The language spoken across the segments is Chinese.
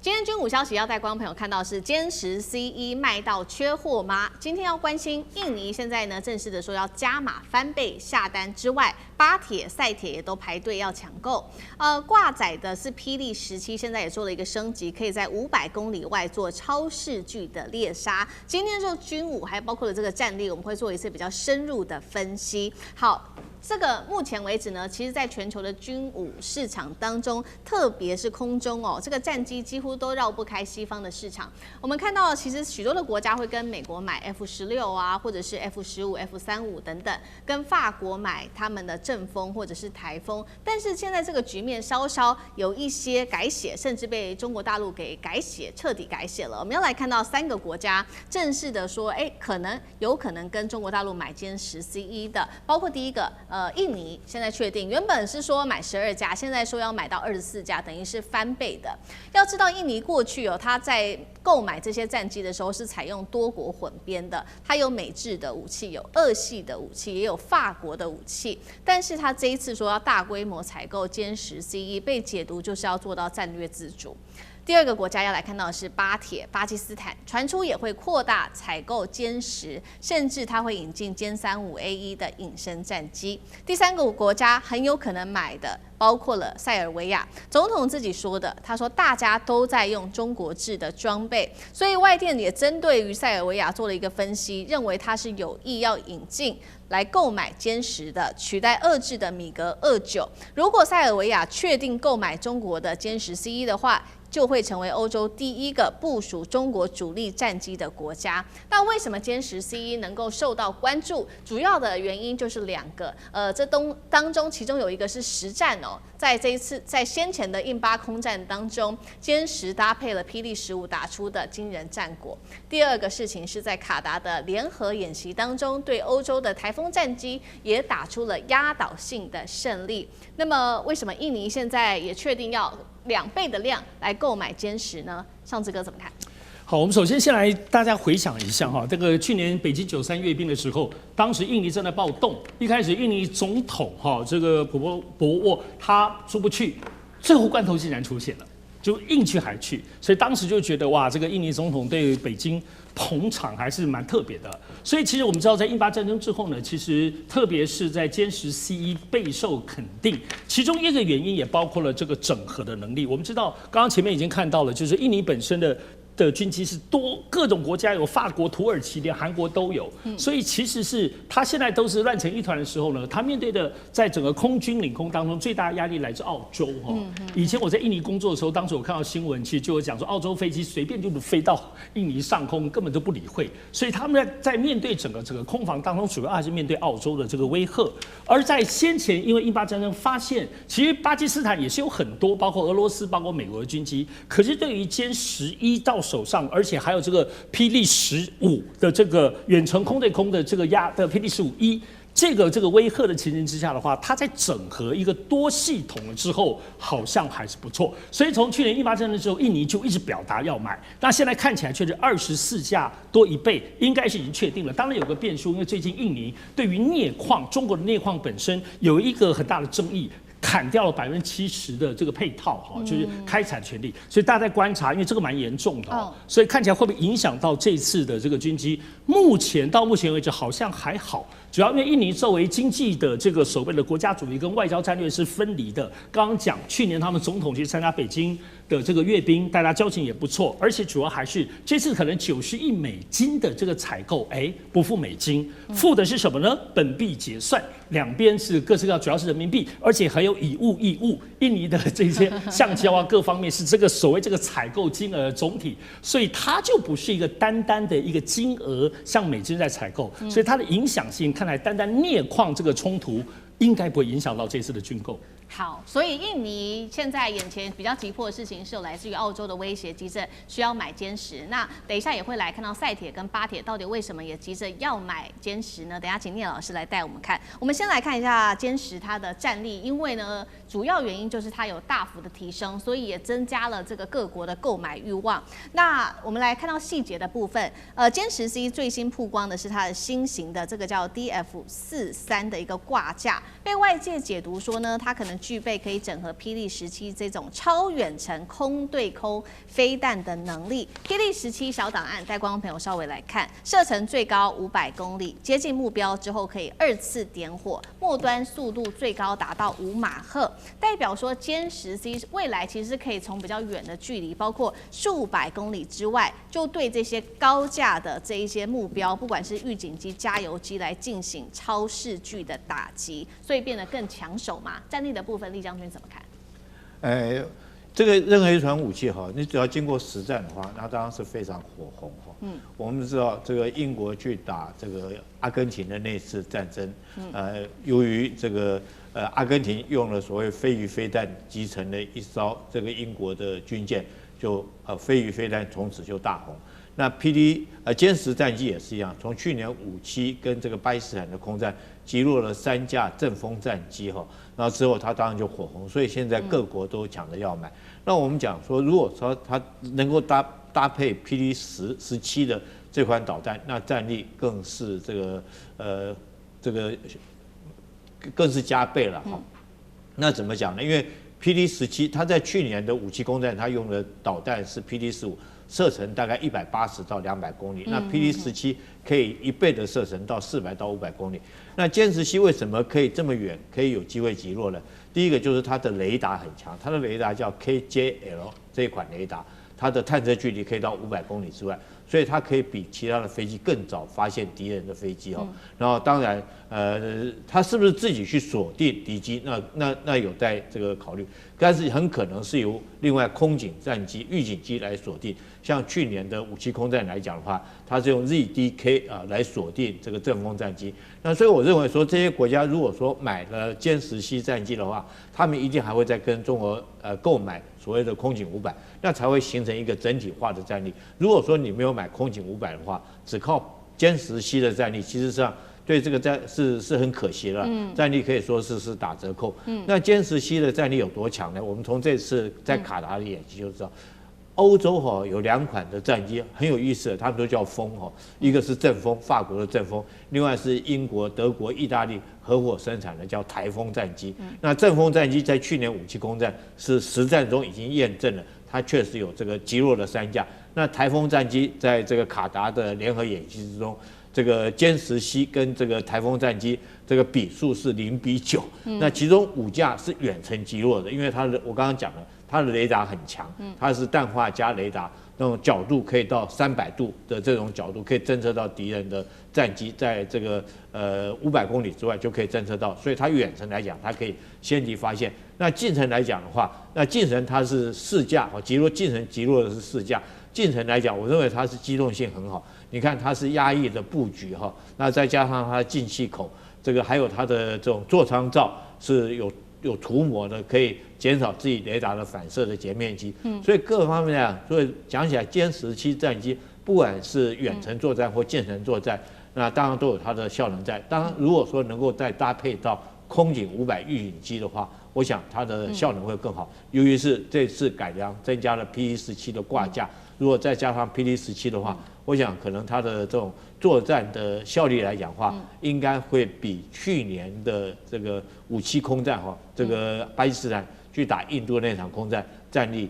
今天軍武消息要帶觀眾朋友看到是殲10 C1賣到缺貨嗎？今天要關心印尼現在呢正式的說要加碼翻倍下單之外，巴鐵、賽鐵也都排隊要搶購。掛載的是霹靂17，現在也做了一個升級，可以在500公里外做超視距的獵殺。今天就軍武還包括了這個戰力，我們會做一次比較深入的分析。好。這個目前為止呢，其實在全球的軍武市場當中，特別是空中哦，這個戰機幾乎都繞不開西方的市場。我們看到，其實許多的國家會跟美國買 F16啊，或者是 F15、F35等等，跟法國買他們的陣風或者是台風。但是現在這個局面稍稍有一些改寫，甚至被中國大陸給改寫，徹底改寫了。我們要來看到3個國家正式的說，有可能跟中國大陸買殲10 C1的，包括第一個。印尼現在確定，原本是說買12架，現在說要買到24架，等於是翻倍的。要知道，印尼過去它在購買這些戰機的時候是採用多國混編的，它有美制的武器，有俄系的武器，也有法國的武器。但是它這一次說要大規模採購殲10 C1，被解讀就是要做到戰略自主。第二個國家要來看到的是巴鐵，巴基斯坦傳出也會擴大採購殲10，甚至它會引進殲35A1的隱身戰機。第3個國家很有可能買的包括了塞爾維亞，總統自己說的，他說大家都在用中國制的裝備，所以外電也針對於塞爾維亞做了一個分析，認為他是有意要引進來購買殲10的，取代俄制的米格29。如果塞爾維亞確定購買中國的殲10 C1的話，就會成為歐洲第一個部署中國主力戰機的國家。那為什麼殲10 C1能夠受到關注？主要的原因就是2個，這當中其中有一個是實戰哦，在這一次在先前的印巴空戰當中，殲10搭配了霹靂15打出的驚人戰果。第2個事情是在卡達的聯合演習當中，對歐洲的台風戰機也打出了壓倒性的勝利。那麼為什麼印尼現在也確定要2倍的量來購買殲10呢？尚志哥怎麼看？好，我們首先来大家回想一下哈，这個去年北京93閱兵的時候，當時印尼正在暴動，一開始印尼總統這個普博沃他出不去，最後關頭竟然出現了，就硬去還去，所以當時就覺得哇，這個印尼總統對北京捧場還是蠻特別的。所以其實我們知道，在印巴戰爭之後呢，其實特別是在殲10 C1備受肯定，其中一個原因也包括了這個整合的能力。我們知道，剛剛前面已經看到了，就是印尼本身的軍機是各種國家有，法國、土耳其連韓國都有，所以其實是他現在都是亂成一團的時候呢，他面對的在整個空軍領空當中最大的壓力來自澳洲哈。以前我在印尼工作的時候，當時我看到新聞，其實就有講說澳洲飛機隨便就飛到印尼上空，根本都不理會，所以他們在面對整個空防當中，主要還是面對澳洲的這個威嚇。而在先前，因為印巴戰爭發現，其實巴基斯坦也是有很多，包括俄羅斯、包括美國的軍機，可是對於殲11到手上，而且還有這個霹靂15的這個遠程空對空的這個霹靂15E，這個威嚇的情形之下的話，它在整合一個多系統了之後，好像還是不錯。所以從去年印巴戰爭之後，印尼就一直表達要買，那現在看起來卻是24架多1倍，應該是已經確定了。當然有個變數，因為最近印尼對於鎳礦，中國的鎳礦本身有一個很大的爭議。砍掉了70%的這個配套哈，就是開採權利，所以大家在觀察，因為這個蠻嚴重的，所以看起來會不會影響到這次的這個軍機？到目前為止好像還好，主要因為印尼作為經濟的這個所謂的國家主義跟外交戰略是分離的。剛剛講去年他們總統去參加北京的這個閱兵，大家交情也不錯，而且主要還是這次可能90億美金的這個採購，不付美金，付的是什麼呢？本幣結算，兩邊是各式各樣，主要是人民幣，而且還有以物易物，印尼的這些橡膠啊各方面是這個所謂這個採購金額總體，所以它就不是一個單單的一個金額，像美金在採購，所以它的影響性看來單單鎳礦這個衝突應該不會影響到這次的軍購。好，所以印尼現在眼前比較急迫的事情是有來自於澳洲的威脅，急着需要買殲10。那等一下也會來看到賽鐵跟巴鐵到底為什麼也急着要買殲10呢？等一下請聶老師來帶我們看。我們先來看一下殲10它的戰力，因為呢主要原因就是它有大幅的提升，所以也增加了这個各國的購買慾望。那我們來看到細節的部分，殲10C 最新曝光的是它的新型的這個叫 DF43的一個掛架，被外界解讀說呢，它可能具備可以整合霹靂17這種超遠程空對空飛彈的能力。霹靂17小檔案，帶觀眾朋友稍微來看，射程最高500公里，接近目標之後可以2次點火，末端速度最高達到5馬赫，代表說殲10C未來其實可以從比較遠的距離，包括數百公里之外，就對這些高價的這一些目標，不管是預警機、加油機來進行超視距的打擊，所以變得更搶手嘛。戰力的部分，酈將軍怎麼看？這個任何一款武器哈，你只要經過實戰的話，那當然是非常火紅哈。我們知道这個英國去打這個阿根廷的那次戰爭，由於這個阿根廷用了所謂飛魚飛彈集成的一艘這個英國的軍艦，就飛魚飛彈從此就大紅。那殲10戰機也是一樣，從去年5.7跟這個巴基斯坦的空戰擊落了3架陣風戰機哈，然後之後它當然就火紅，所以現在各國都搶着要買。那我們講說，如果說它能夠搭配霹靂17的這款導彈，那戰力更是更是加倍了哈。那怎麼講呢？因為霹靂17它在去年的5.7空戰，它用的導彈是霹靂15。射程大概180到200公里，那霹靂17可以1倍的射程到400到500公里。那殲10C為什麼可以這麼遠，可以有機會擊落呢？第一個就是它的雷達很強，它的雷達叫 KJL 這一款雷達，它的探測距離可以到500公里之外，所以它可以比其他的飛機更早發現敵人的飛機哈。然後當然，它是不是自己去鎖定敵機？那有待這個考慮，但是很可能是由另外空警戰機、預警機來鎖定。像去年的5.7空戰來講的話，它是用 ZDK 來鎖定這個陣風戰機。那所以我認為說，這些國家如果說買了殲10C戰機的話，他們一定還會再跟中國購買所謂的空警500，那才會形成一個整體化的戰力。如果說你沒有買空警500的話，只靠殲10C的戰力，其實上對這個是很可惜了，戰力可以說是打折扣。那殲10C的戰力有多強呢？我們從這次在卡達的演習就知道。歐洲哈有2款的戰機很有意思的，他們都叫風哈，一個是陣風，法國的陣風，另外是英國、德國、意大利合夥生產的叫台風戰機。那陣風戰機在去年5.7空戰是實戰中已經驗證了，它確實有這個擊落了3架。那台風戰機在這個卡達的聯合演習之中，這個殲10C跟這個台風戰機這個比數是0:9，那其中5架是遠程擊落的，因為它的我剛剛講了。它的雷達很強，它是氮化鎵雷達，那種角度可以到300度的這種角度，可以偵測到敵人的戰機在這個500公里之外就可以偵測到，所以它遠程來講，它可以先期發現。那近程來講的話，那近程它是4架，近程擊落的是4架。近程來講，我認為它是機動性很好。你看它是壓抑的布局哈，那再加上它的進氣口，這個還有它的這種座艙罩是有塗膜的，可以減少自己雷達的反射的截面積。所以各方面來講，所以講起來，殲10C戰機不管是遠程作戰或近程作戰，那當然都有它的效能在。當然，如果說能夠再搭配到空警500預警機的話，我想它的效能會更好。尤其是這次改良增加了霹靂17的掛架，如果再加上霹靂17的話，我想可能它的這種作戰的效率來講的話，應該會比去年的這個5.7空戰哈，這個巴基斯坦去打印度的那場空戰戰力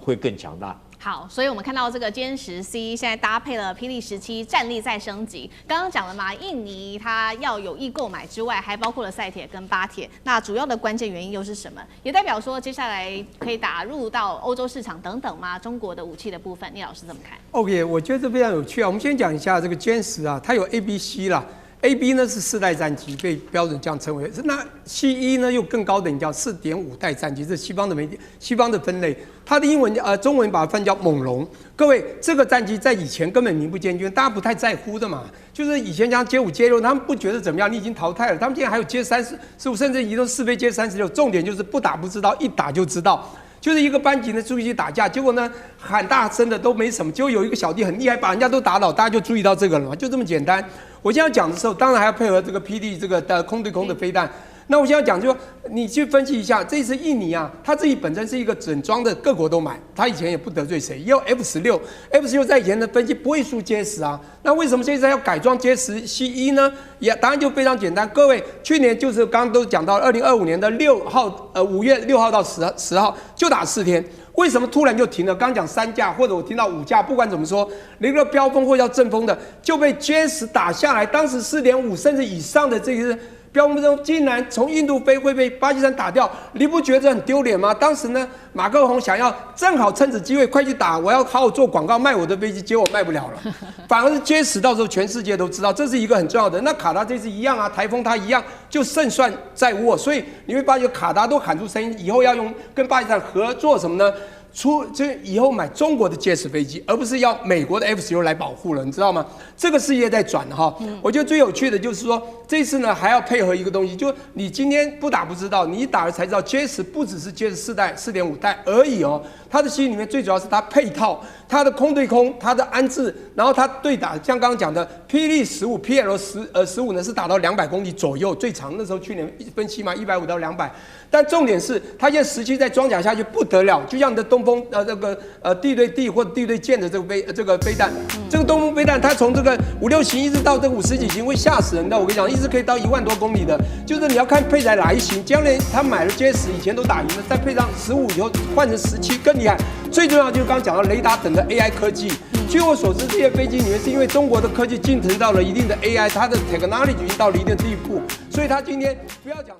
會更強大。好，所以我們看到這個殲10C現在搭配了霹靂17，戰力再升級。剛剛講了嘛，印尼它要有意購買之外，還包括了賽鐵跟巴鐵。那主要的關鍵原因又是什麼？也代表說接下來可以打入到歐洲市場等等嗎？中國的武器的部分，聶老師怎麼看 ？OK， 我覺得這非常有趣啊。我們先講一下這個殲10啊，它有 A、B、C 啦。A、B 呢是4代戰機，被標準這樣稱為。那 C、E 呢又更高等，叫4.5代戰機，這是西方的分類。它的英文中文把它翻叫猛龍。各位，這個戰機在以前根本名不見經，大家不太在乎的嘛。就是以前講接5、接6，他們不覺得怎麼樣，你已經淘汰了。他們現在還有接35，甚至移動4飛接36。重點就是不打不知道，一打就知道。就是一個班級呢出去打架，結果呢喊大聲的都沒什麼，結果有一個小弟很厲害，把人家都打倒，大家就注意到這個了嘛，就這麼簡單。我現在講的時候，當然還要配合這個霹靂這個空對空的飛彈。那我現在講，就說你去分析一下，這次印尼啊，他自己本身是一個整裝的，各國都買，他以前也不得罪誰，也有 F16 在以前的分析不會輸 JS 啊，那為什麼現在要改裝 JS-C1 呢？也答案就非常簡單，各位，去年就是剛剛都講到2025年的5月6號到10號就打4天。為什麼突然就停了？剛講3架，或者我聽到5架，不管怎麼說，那個飆風或叫陣風的就被 JS 打下來。當時4.5甚至以上的這個飆風中，竟然從印度飛會被巴基斯坦打掉，你不覺得很丟臉嗎？當時呢，馬克宏想要正好趁此機會快去打，我要好好做廣告賣我的飛機，結果賣不了了，反而是 JS 到時候全世界都知道，這是一個很重要的。那卡達這次一樣啊，台風它一樣就勝算在握，所以你會發覺卡達都喊出聲音，以後要用跟巴基斯坦合作什麼呢？以後買中國的 JS 飛機，而不是要美國的 F16來保護了，你知道嗎？這個事業在轉哈。我覺得最有趣的就是說，這次呢還要配合一個東西，就你今天不打不知道，你一打了才知道 JS 不只是 JS 4代、4.5代而已哦。它的芯裡面最主要是它配套，它的空对空，它的安置，然後它對打，像剛剛講的霹靂15、PL15呢是打到200公里左右，最長那時候去年分析嘛，150到200。但重點是，它現在17在裝甲下去不得了，就像你的東風地對地或者地對艦的這個飛彈，這個東風飛彈它從這個5、6型一直到這個50幾型會嚇死人的。我跟你講，一直可以到1萬多公里的，就是你要看配在哪一型。將來他買了 JS 以前都打贏了，再配上15以後換成17更厲害。最重要就是剛剛講到雷達等的 AI 科技。據我所知，這些飛機裡面是因為中國的科技進程到了一定的 AI，它的 technology 已經到了一定的地步，所以它今天不要講。